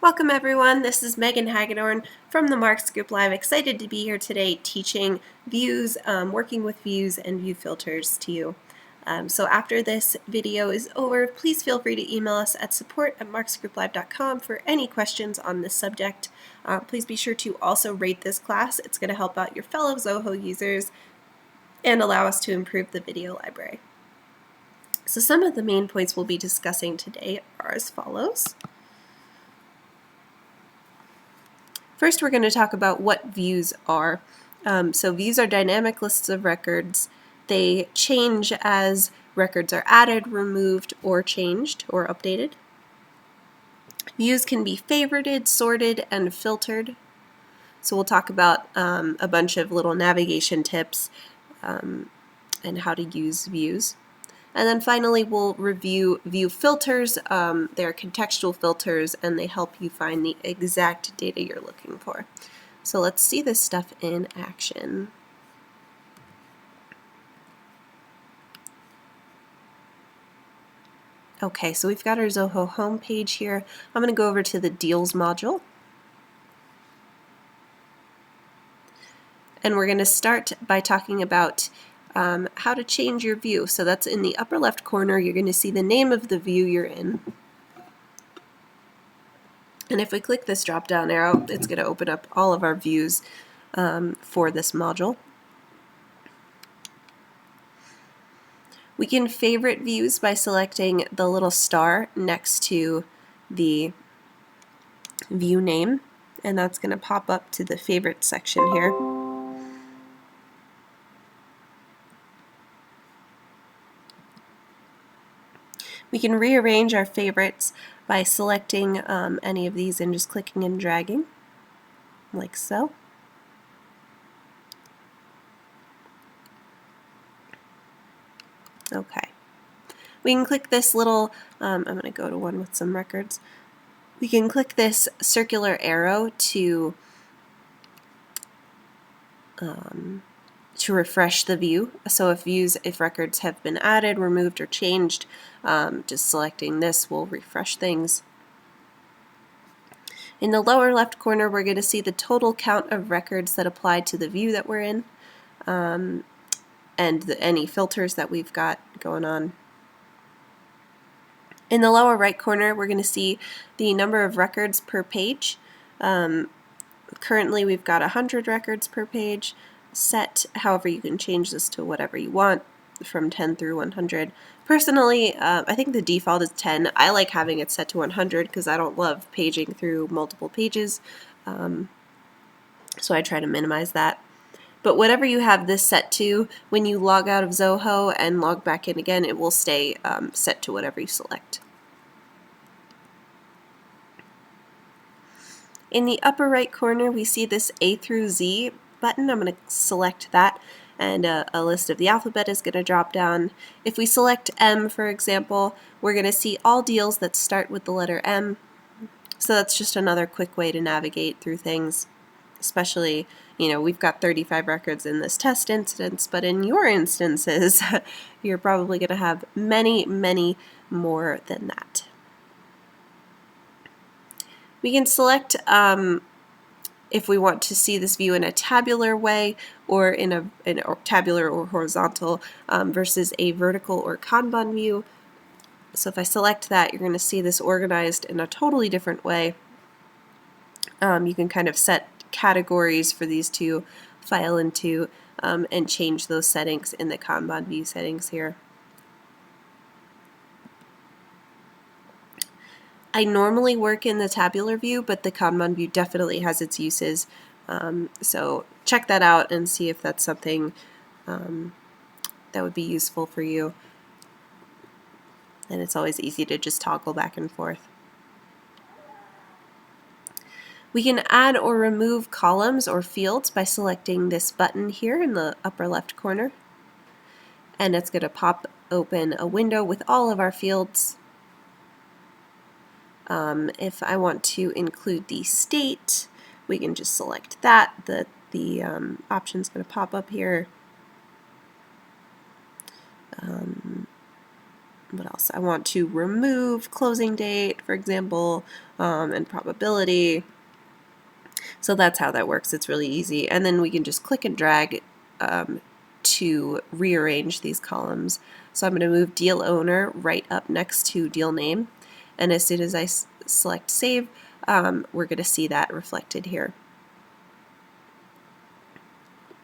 Welcome everyone, this is Megan Hagedorn from the Marks Group Live. Excited to be here today teaching views, working with views and view filters to you. So after this video is over, please feel free to email us at support@marksgrouplive.com for any questions on this subject. Please be sure to also rate this class. It's going to help out your fellow Zoho users and allow us to improve the video library. So some of the main points we'll be discussing today are as follows. First, we're going to talk about what views are. So views are dynamic lists of records. They change as records are added, removed, or changed, or updated. Views can be favorited, sorted, and filtered. So we'll talk about a bunch of little navigation tips and how to use views. And then finally, we'll review view filters. They're contextual filters, and they help you find the exact data you're looking for. So let's see this stuff in action. Okay, so we've got our Zoho home page here. I'm going to go over to the Deals module. And we're going to start by talking about how to change your view. So that's in the upper left corner. You're going to see the name of the view you're in. And if we click this drop down arrow, it's going to open up all of our views for this module. We can favorite views by selecting the little star next to the view name, and that's going to pop up to the favorite section here. We can rearrange our favorites by selecting any of these and just clicking and dragging, like so. Okay. We can click this little, I'm going to go to one with some records. We can click this circular arrow to refresh the view. So if records have been added, removed, or changed, just selecting this will refresh things. In the lower left corner, we're going to see the total count of records that apply to the view that we're in, and any filters that we've got going on. In the lower right corner, we're going to see the number of records per page. Currently, we've got 100 records per page set. However, you can change this to whatever you want from 10 through 100. Personally, I think the default is 10. I like having it set to 100 because I don't love paging through multiple pages, so I try to minimize that. But whatever you have this set to, when you log out of Zoho and log back in again, it will stay set to whatever you select. In the upper right corner, we see this A through Z button. I'm going to select that, and a list of the alphabet is going to drop down. If we select M, for example, we're going to see all deals that start with the letter M. So that's just another quick way to navigate through things. Especially, we've got 35 records in this test instance, but in your instances, you're probably going to have many, many more than that. We can select if we want to see this view in a tabular way or in a tabular or horizontal versus a vertical or Kanban view. So if I select that, you're going to see this organized in a totally different way. You can kind of set categories for these to file into and change those settings in the Kanban view settings here. I normally work in the tabular view, but the Kanban view definitely has its uses. So check that out and see if that's something that would be useful for you. And it's always easy to just toggle back and forth. We can add or remove columns or fields by selecting this button here in the upper left corner. And it's going to pop open a window with all of our fields. If I want to include the state, we can just select that. The option's going to pop up here. what else? I want to remove closing date, for example, and probability. So that's how that works. It's really easy. And then we can just click and drag to rearrange these columns. So I'm going to move deal owner right up next to deal name. And as soon as I select save, we're going to see that reflected here.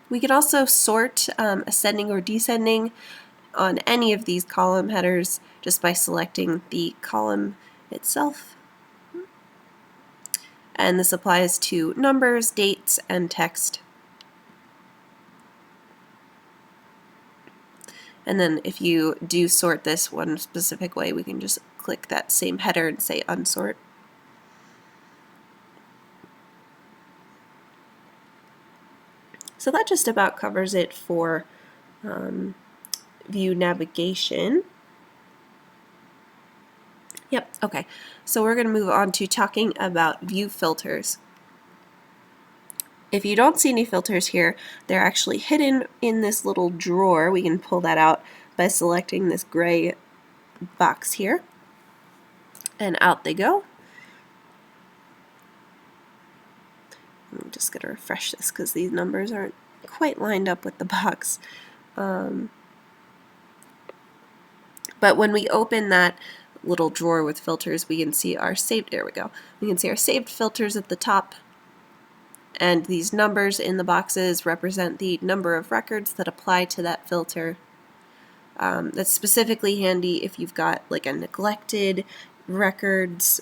We can also sort ascending or descending on any of these column headers just by selecting the column itself. And this applies to numbers, dates, and text. And then if you do sort this one specific way, we can just click that same header and say unsort. So that just about covers it for view navigation. Yep, okay. So we're going to move on to talking about view filters. If you don't see any filters here, they're actually hidden in this little drawer. We can pull that out by selecting this gray box here. And out they go. I'm just going to refresh this because these numbers aren't quite lined up with the box. But when we open that little drawer with filters, we can see our saved, there we go. We can see our saved filters at the top. And these numbers in the boxes represent the number of records that apply to that filter. That's specifically handy if you've got like a neglected records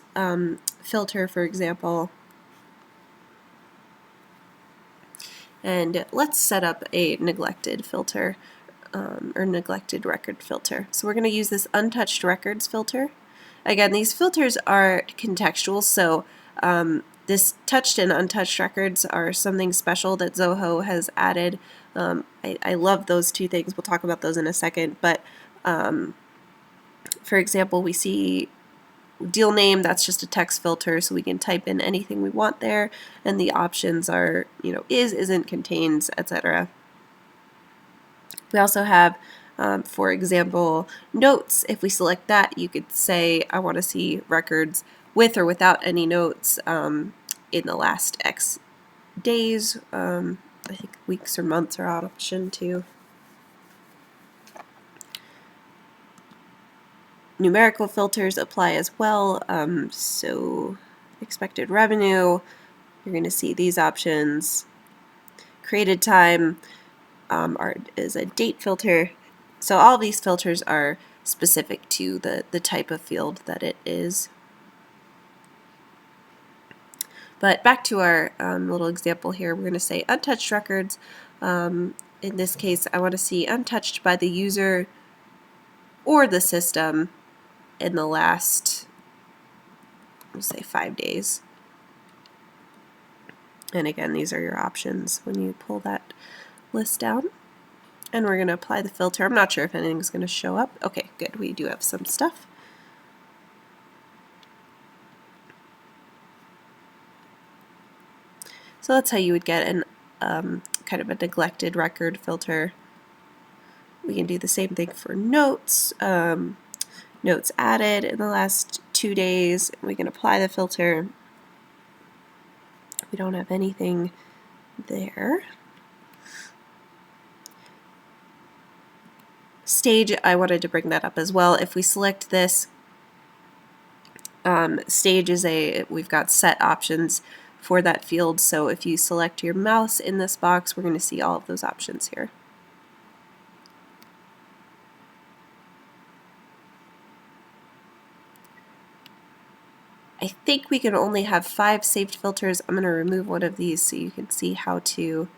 filter, for example. And let's set up a neglected filter or neglected record filter. So we're going to use this untouched records filter. Again, these filters are contextual, so this touched and untouched records are something special that Zoho has added. I love those two things. We'll talk about those in a second. But for example, we see deal name, that's just a text filter, so we can type in anything we want there, and the options are, is, isn't, contains, etc. We also have, for example, notes. If we select that, you could say, I want to see records with or without any notes in the last X days. I think weeks or months are an option too. Numerical filters apply as well. So expected revenue, you're going to see these options. Created time is a date filter. So all these filters are specific to the type of field that it is. But back to our little example here, we're going to say untouched records. In this case, I want to see untouched by the user or the system in the last, let's say, 5 days. And again, these are your options when you pull that list down. And we're going to apply the filter. I'm not sure if anything's going to show up. Okay, good. We do have some stuff. So that's how you would get an kind of a neglected record filter. We can do the same thing for notes. Notes added in the last 2 days. We can apply the filter. We don't have anything there. Stage, I wanted to bring that up as well. If we select this, stage is we've got set options for that field. So if you select your mouse in this box, we're going to see all of those options here. I think we can only have 5 saved filters. I'm going to remove one of these so you can see how to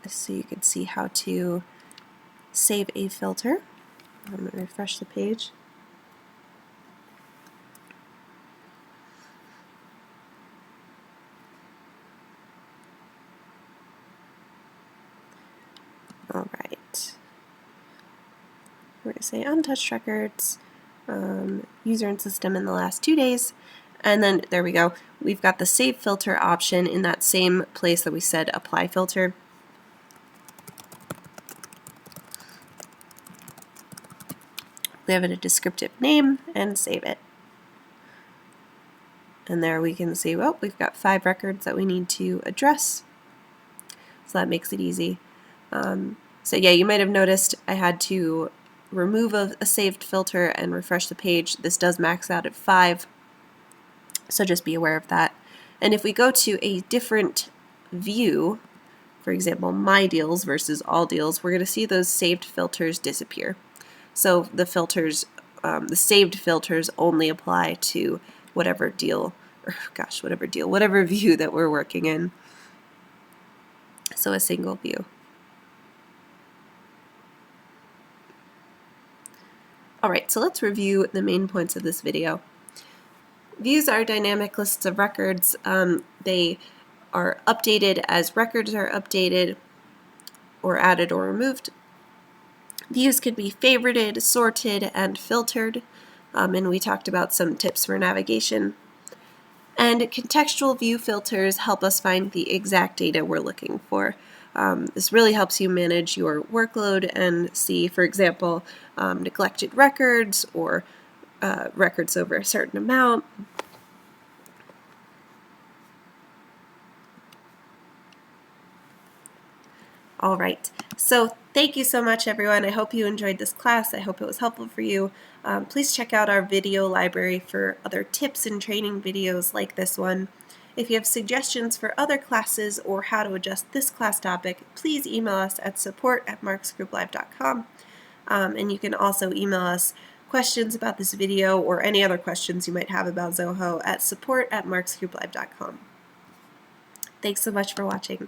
save a filter. I'm going to refresh the page. All right. We're going to say untouched records. User and system in the last 2 days, and then there we go. We've got the save filter option in that same place that we said apply filter. give it a descriptive name, and save it. And there we can see, well, we've got 5 records that we need to address. So that makes it easy. So yeah, you might have noticed I had to remove a saved filter and refresh the page. This does max out at 5, so just be aware of that. And if we go to a different view, for example, My Deals versus All Deals, we're going to see those saved filters disappear. So the filters, the saved filters only apply to whatever deal, or gosh, whatever view that we're working in. So a single view. Alright, so let's review the main points of this video. Views are dynamic lists of records. They are updated as records are updated or added or removed. Views can be favorited, sorted, and filtered, and we talked about some tips for navigation. And contextual view filters help us find the exact data we're looking for. This really helps you manage your workload and see, for example, neglected records or records over a certain amount. All right, so thank you so much, everyone. I hope you enjoyed this class. I hope it was helpful for you. Please check out our video library for other tips and training videos like this one. If you have suggestions for other classes or how to adjust this class topic, please email us at support@marksgrouplive.com. And you can also email us questions about this video or any other questions you might have about Zoho at support@marksgrouplive.com. Thanks so much for watching.